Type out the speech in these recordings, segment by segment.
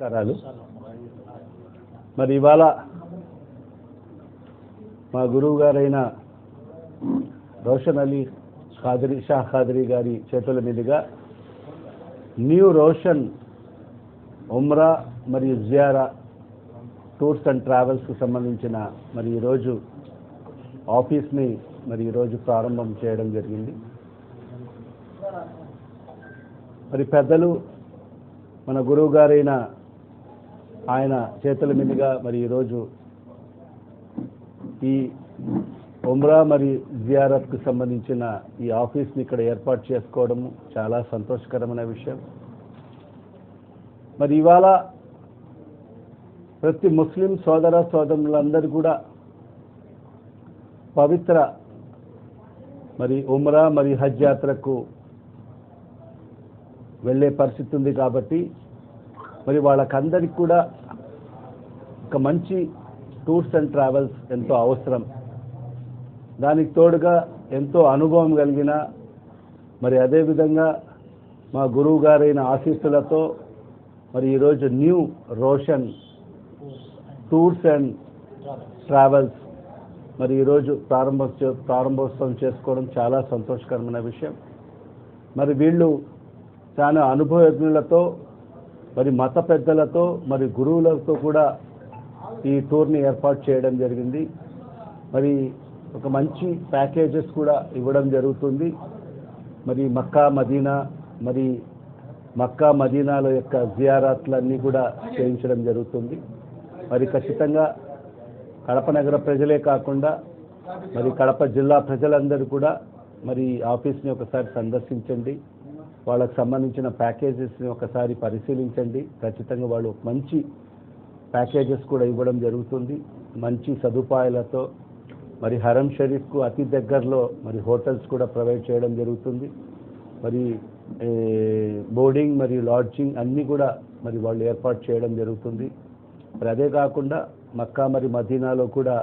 నమస్కారాలు. మరి ఇవాళ మా గురువు గారైన రోషన్ అలీ షా ఖాద్రీ గారి చేతుల మీదుగా న్యూ రోషన్ ఉమ్రా మరియు జియారా టూర్స్ అండ్ ట్రావెల్స్కు సంబంధించిన మరి ఈరోజు ఆఫీస్ని మరి ఈరోజు ప్రారంభం చేయడం జరిగింది. మరి పెద్దలు మన గురువు గారైన ఆయన చేతుల మీదుగా మరి ఈరోజు ఈ ఉమ్రా మరియు జియారత్కు సంబంధించిన ఈ ఆఫీస్ని ఇక్కడ ఏర్పాటు చేసుకోవడము చాలా సంతోషకరమైన విషయం. మరి ఇవాళ ప్రతి ముస్లిం సోదర సోదరులందరూ కూడా పవిత్ర మరి ఉమ్రా మరియు హజ్ యాత్రకు వెళ్ళే పరిస్థితి ఉంది కాబట్టి మరి వాళ్ళకందరికీ కూడా ఒక మంచి టూర్స్ అండ్ ట్రావెల్స్ ఎంతో అవసరం. దానికి తోడుగా ఎంతో అనుభవం కలిగిన మరి అదేవిధంగా మా గురువు గారైన ఆశీస్సులతో మరి ఈరోజు new Roshan tours and travels మరి ఈరోజు ప్రారంభోత్సవం చేసుకోవడం చాలా సంతోషకరమైన విషయం. మరి వీళ్ళు చాలా అనుభవజ్ఞులతో మరి మత పెద్దలతో మరి గురువులతో కూడా ఈ టూర్ని ఏర్పాటు చేయడం జరిగింది. మరి ఒక మంచి ప్యాకేజెస్ కూడా ఇవ్వడం జరుగుతుంది. మరి మక్కా మదీనాల యొక్క జియారాత్లన్నీ కూడా చేయించడం జరుగుతుంది. మరి ఖచ్చితంగా కడప నగర ప్రజలే కాకుండా మరి కడప జిల్లా ప్రజలందరూ కూడా మరి ఆఫీస్ని ఒకసారి సందర్శించండి, వాళ్ళకు సంబంధించిన ప్యాకేజెస్ని ఒకసారి పరిశీలించండి. ఖచ్చితంగా వాళ్ళు మంచి ప్యాకేజెస్ కూడా ఇవ్వడం జరుగుతుంది, మంచి సదుపాయాలతో. మరి హరం షరీఫ్కు అతి దగ్గరలో మరి హోటల్స్ కూడా ప్రొవైడ్ చేయడం జరుగుతుంది. మరి బోర్డింగ్ మరియు లాడ్జింగ్ అన్నీ కూడా మరి వాళ్ళు ఏర్పాటు చేయడం జరుగుతుంది. మరి అదే కాకుండా మక్కా మరి మదీనాలో కూడా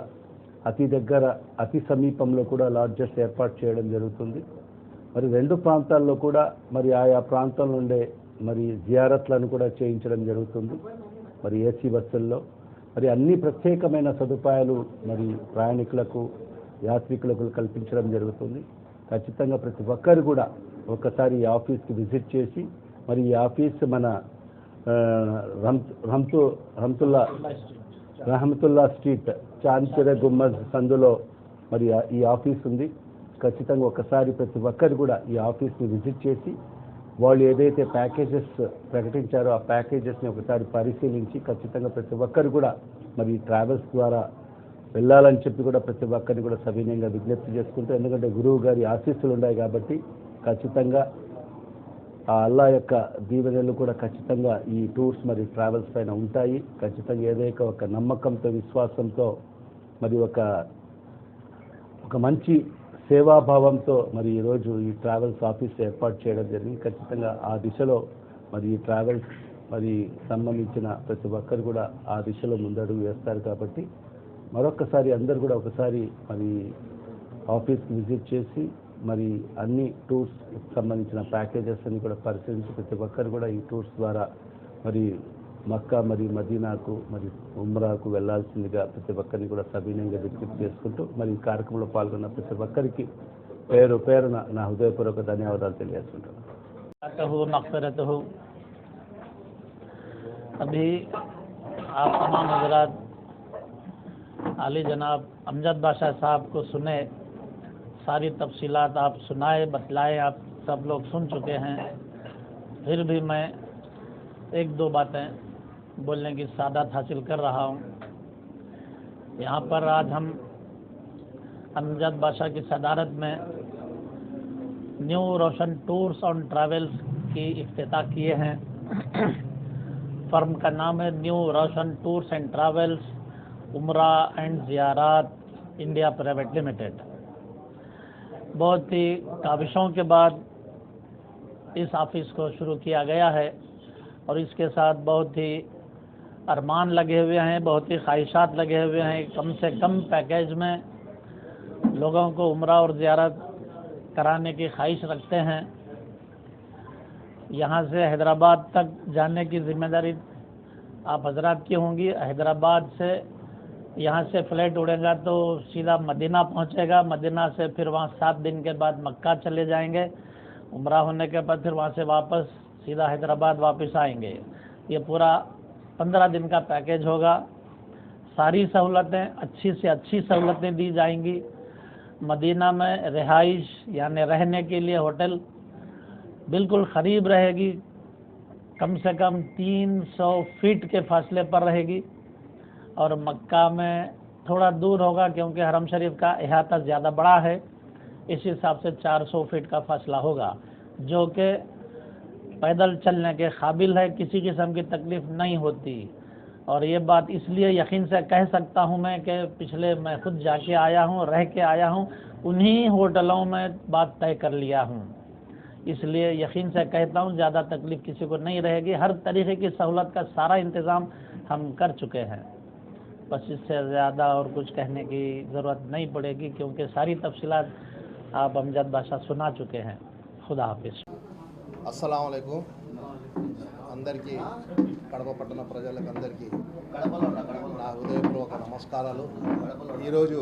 అతి సమీపంలో కూడా లాడ్జెస్ ఏర్పాటు చేయడం జరుగుతుంది. మరి రెండు ప్రాంతాల్లో కూడా మరి ఆయా ప్రాంతం నుండే మరి జియారత్లను కూడా చేయించడం జరుగుతుంది. మరి ఏసీ బస్సుల్లో మరి అన్ని ప్రత్యేకమైన సదుపాయాలు మరి ప్రయాణికులకు యాత్రికులకు కల్పించడం జరుగుతుంది. ఖచ్చితంగా ప్రతి ఒక్కరు కూడా ఒకసారి ఈ ఆఫీస్కి విజిట్ చేసి మరి ఈ ఆఫీస్ మన రహమతుల్లా స్ట్రీట్ చాంద్పేట గుమ్మజ్ సందులో మరి ఈ ఆఫీస్ ఉంది. ఖచ్చితంగా ఒకసారి ప్రతి ఒక్కరు కూడా ఈ ఆఫీస్ని విజిట్ చేసి వాళ్ళు ఏదైతే ప్యాకేజెస్ ప్రకటించారో ఆ ప్యాకేజెస్ని ఒకసారి పరిశీలించి ఖచ్చితంగా ప్రతి ఒక్కరు కూడా మరి ట్రావెల్స్ ద్వారా వెళ్ళాలని చెప్పి కూడా ప్రతి ఒక్కరిని కూడా సవినయంగా విజ్ఞప్తి చేసుకుంటూ, ఎందుకంటే గురువు గారి ఆశీస్సులు ఉన్నాయి కాబట్టి ఖచ్చితంగా ఆ అల్లా యొక్క దీవెనలు కూడా ఖచ్చితంగా ఈ టూర్స్ మరి ట్రావెల్స్ పైన ఉంటాయి. ఖచ్చితంగా ఏదైతే ఒక నమ్మకంతో విశ్వాసంతో మరి ఒక మంచి సేవాభావంతో మరి ఈరోజు ఈ ట్రావెల్స్ ఆఫీస్ ఏర్పాటు చేయడం జరిగింది. ఖచ్చితంగా ఆ దిశలో మరి ఈ ట్రావెల్స్ మరి సంబంధించిన ప్రతి ఒక్కరు కూడా ఆ దిశలో ముందడుగు వేస్తారు. కాబట్టి మరొకసారి అందరు కూడా ఒకసారి మరి ఆఫీస్కి విజిట్ చేసి మరి అన్ని టూర్స్ సంబంధించిన ప్యాకేజెస్ అన్ని కూడా పరిశీలించి ప్రతి ఒక్కరు కూడా ఈ టూర్స్ ద్వారా మరి మక్కా మరియు మదీనాకు మరి ఉమ్రాకు వెళ్లాల్సిందిగా ప్రతి ఒక్కరిని కూడా సవినయంగా విజ్ఞప్తి చేసుకుంటూ మరి ఈ కార్యక్రమంలో పాల్గొన్న ప్రతి ఒక్కరికి పేరున నా హృదయపూర్వక ధన్యవాదాలు తెలియజేసుకుంటున్నాను. अभी आप तमाम हजरात आली जनाब अमजद बादशाह साहब को सुने, सारी तफसीलात आप सुनाए बतलाए, आप सब लोग सुन चुके हैं. फिर भी मैं एक दो बातें बोलने की सादत हासिल कर रहा हूँ. यहाँ पर आज हम अमजद बादशाह की सदारत में new Roshan tours and travels की इफ्तिताह किए हैं. फर्म का नाम है new Roshan tours and travels उमरा एंड ज़ियारत इंडिया प्राइवेट लिमिटेड. बहुत ही काविशों के बाद इस ऑफिस को शुरू किया गया है और इसके साथ बहुत ही अरमान लगे हुए हैं, बहुत ही ख्वाहिशात लगे हुए हैं. कम से कम पैकेज में लोगों को उम्रा और ज़ियारत कराने की ख्वाहिश रखते हैं. यहाँ से हैदराबाद तक जाने की जिम्मेदारी आप हजरात की होंगी। हैदराबाद से यहाँ से फ़्लाइट उड़ेगा तो सीधा मदीना पहुँचेगा। मदीना से फिर वहाँ 7 दिन के बाद मक्का चले जाएंगे। उम्रा होने के बाद फिर वहाँ से वापस सीधा हैदराबाद वापस आएंगे। ये पूरा 15 दिन का पैकेज होगा। सारी सहूलतें, अच्छी से अच्छी सहूलतें दी जाएंगी। मदीना में रिहाइश यानी रहने के लिए होटल बिल्कुल करीब रहेगी, कम से कम 300 फीट के फासले पर रहेगी। और मक्का में थोड़ा दूर होगा क्योंकि हरम शरीफ का अहाता ज़्यादा बड़ा है, इस हिसाब से 400 फीट का फासला होगा, जो कि पैदल चलने के काबिल है, किसी किस्म की तकलीफ़ नहीं होती। और ये बात इसलिए यकीन से कह सकता हूँ मैं कि पिछले मैं खुद जाके आया हूँ, रह के आया हूँ, उन्हीं होटलों में बात तय कर लिया हूँ, इसलिए यकीन से कहता हूँ ज़्यादा तकलीफ़ किसी को नहीं रहेगी। हर तरीके की सहूलत का सारा इंतज़ाम हम कर चुके हैं। बस इससे ज़्यादा और कुछ कहने की ज़रूरत नहीं पड़ेगी क्योंकि सारी तफसीलात आप अमजद बादशाह सुना चुके हैं। खुदा हाफिज़। అస్సలాము అలైకుం అందరికీ కడప పట్టణ ప్రజలకు అందరికీ నా హృదయపూర్వక నమస్కారాలు. ఈరోజు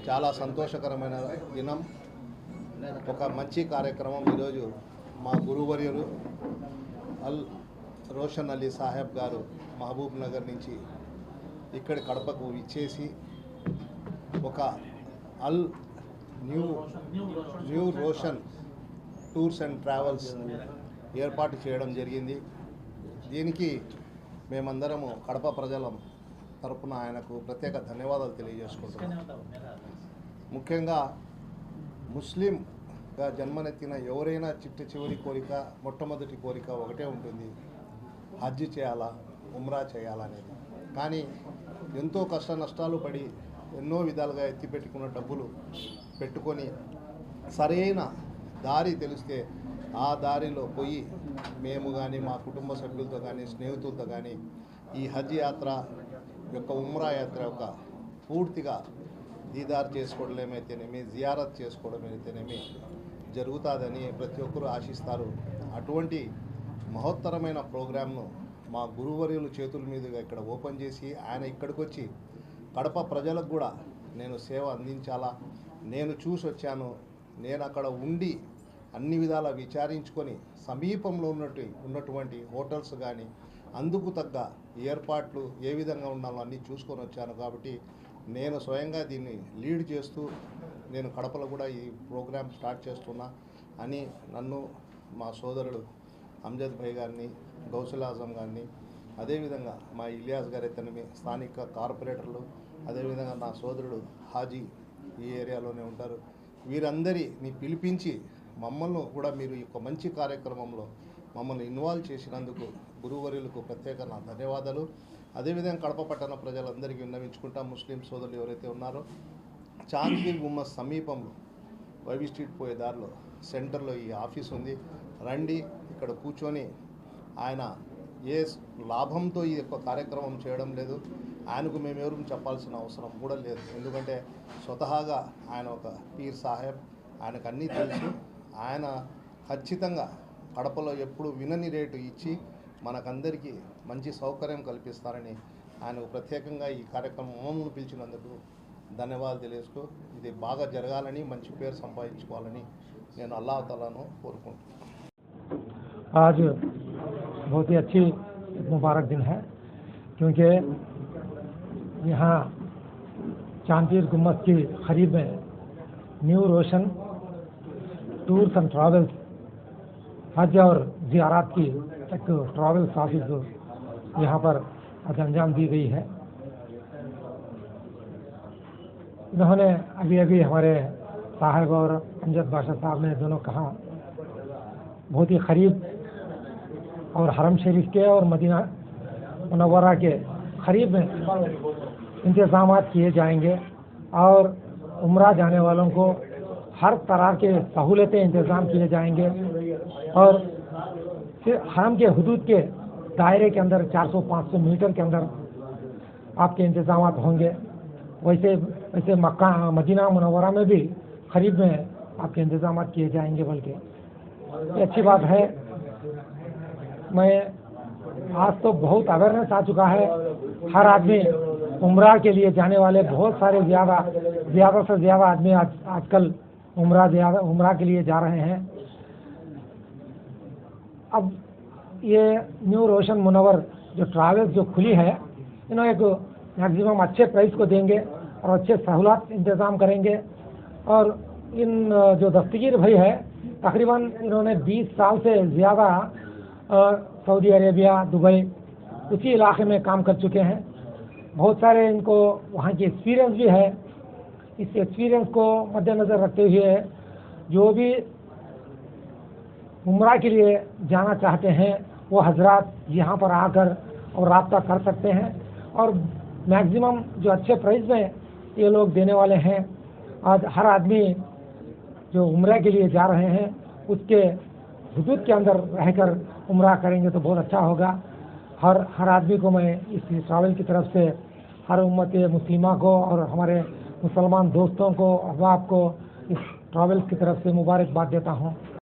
చాలా సంతోషకరమైన దినం, ఒక మంచి కార్యక్రమం. ఈరోజు మా గురువర్యులు అల్ రోషన్ అలీ సాహెబ్ గారు మహబూబ్ నగర్ నుంచి ఇక్కడి కడపకు ఇచ్చేసి ఒక అల్ new Roshan tours and travels ఏర్పాటు చేయడం జరిగింది. దీనికి మేమందరము కడప ప్రజల తరపున ఆయనకు ప్రత్యేక ధన్యవాదాలు తెలియజేసుకుంటున్నాం. ముఖ్యంగా ముస్లింగా జన్మనెత్తిన ఎవరైనా చివరి కోరిక, మొట్టమొదటి కోరిక ఒకటే ఉంటుంది, హజ్ చేయాలా, ఉమ్రా చేయాలనేది. కానీ ఎంతో కష్ట నష్టాలు పడి ఎన్నో విధాలుగా ఎత్తిపెట్టుకున్న డబ్బులు పెట్టుకొని సరైన దారి తెలిస్తే ఆ దారిలో పోయి మేము కానీ మా కుటుంబ సభ్యులతో కానీ స్నేహితులతో కానీ ఈ హజ్ యాత్ర యొక్క ఉమ్రా యాత్ర యొక్క పూర్తిగా దీదార్ చేసుకోవడం ఏమైతేనేమి, జియారత్ చేసుకోవడం అయితేనేమి జరుగుతుందని ప్రతి ఒక్కరూ ఆశిస్తారు. అటువంటి మహోత్తరమైన ప్రోగ్రామ్ను మా గురువర్యుల చేతుల మీదుగా ఇక్కడ ఓపెన్ చేసి ఆయన ఇక్కడికి వచ్చి కడప ప్రజలకు కూడా నేను సేవ అందించాలా, నేను చూసి వచ్చాను, నేను అక్కడ ఉండి అన్ని విధాలా విచారించుకొని సమీపంలో ఉన్నటువంటి హోటల్స్ కానీ అందుకు తగ్గ ఏర్పాట్లు ఏ విధంగా ఉండాలో అన్నీ చూసుకొని వచ్చాను. కాబట్టి నేను స్వయంగా దీన్ని లీడ్ చేస్తూ నేను కడపలో కూడా ఈ ప్రోగ్రామ్ స్టార్ట్ చేస్తున్నా అని నన్ను మా సోదరుడు అమ్జద్ భాయ్ గారిని, గౌసుల్ ఆజం గారిని, అదేవిధంగా మా ఇలియాస్ గారు అయితేనేమి, స్థానిక కార్పొరేటర్లు, అదేవిధంగా నా సోదరుడు హాజీ ఈ ఏరియాలోనే ఉంటారు, వీరందరిని పిలిపించి మమ్మల్ని కూడా మీరు ఈ యొక్క మంచి కార్యక్రమంలో మమ్మల్ని ఇన్వాల్వ్ చేసినందుకు గురువర్యులకు ప్రత్యేక నా ధన్యవాదాలు. అదేవిధంగా కడప పట్టణ ప్రజలందరికీ విన్నవించుకుంటా, ముస్లిం సోదరులు ఎవరైతే ఉన్నారో చాంద్పీర్ గుమ్మస్ సమీపంలో వైవి స్ట్రీట్ పోయే దారిలో సెంటర్లో ఈ ఆఫీస్ ఉంది. రండి, ఇక్కడ కూర్చొని ఆయన ఏ లాభంతో ఈ యొక్క కార్యక్రమం చేయడం లేదు, ఆయనకు మేము ఎవరు చెప్పాల్సిన అవసరం కూడా లేదు. ఎందుకంటే స్వతహాగా ఆయన ఒక పీర్ సాహెబ్, ఆయనకు అన్నీ తెలుసు. ఆయన ఖచ్చితంగా కడపలో ఎప్పుడు వినని రేటు ఇచ్చి మనకందరికీ మంచి సౌకర్యం కల్పిస్తారని ఆయనకు ప్రత్యేకంగా ఈ కార్యక్రమం పిలిచినందుకు ధన్యవాదాలు తెలియజేస్తూ ఇది బాగా జరగాలని, మంచి పేరు సంపాదించుకోవాలని నేను అల్లాహ్ తఆలాను కోరుకుంటున్నాను. आज बहुत ही अच्छी मुबारक दिन है क्योंकि यहाँ चांदपीर गुम्बद की करीब में new Roshan tours and travels हज और ज़ियारत की एक ट्रैवल्स ऑफिस यहाँ पर आज अंजाम दी गई है. इन्होंने अभी हमारे साहब और अमजद बादशाह साहब ने दोनों कहा, बहुत ही करीब और हरम शरीफ के और मदीना मुनव्वरा के करीब में इंतज़ाम किए जाएंगे और उम्रा जाने वालों को हर तरह के सहूलतें इंतज़ाम किए जाएंगे और फिर हरम के हुदूद के दायरे के अंदर 400-500 मीटर के अंदर आपके इंतज़ाम होंगे. वैसे मक्का मदीना मुनव्वरा में भी करीब में आपके इंतज़ाम किए जाएंगे. बल्कि ये अच्छी बात है. मैं आज तो बहुत अवेयरनेस आ चुका है। हर आदमी उम्रा के लिए जाने वाले बहुत सारे ज़्यादा से ज़्यादा आदमी आजकल उम्रा के लिए जा रहे हैं। अब ये न्यू रोशन मुनव्वर जो ट्रैवल्स जो खुली है, इन्होंने एक मैक्सिमम अच्छे प्राइस को देंगे और अच्छे सहूलत इंतज़ाम करेंगे। और इन जो दस्तगीर भाई है, तकरीबन इन्होंने 20 साल से ज़्यादा सऊदी अरेबिया, दुबई उसी इलाके में काम कर चुके हैं। बहुत सारे इनको वहाँ की एक्सपीरियंस भी है। इस एक्सपीरियंस को मद्देनज़र रखते हुए जो भी उम्रा के लिए जाना चाहते हैं वो हजरात यहाँ पर आकर और रब्ता कर सकते हैं। और मैक्सिमम जो अच्छे प्राइस में ये लोग देने वाले हैं। आज हर आदमी जो उम्रा के लिए जा रहे हैं उसके हुदूद के अंदर रहकर उम्रा करेंगे तो बहुत अच्छा होगा। हर आदमी को मैं इस ट्रैवल की तरफ से हर उम्मत मुस्लिमा को और हमारे मुसलमान दोस्तों को, अहबाब को इस ट्रैवल्स की तरफ से मुबारकबाद देता हूँ।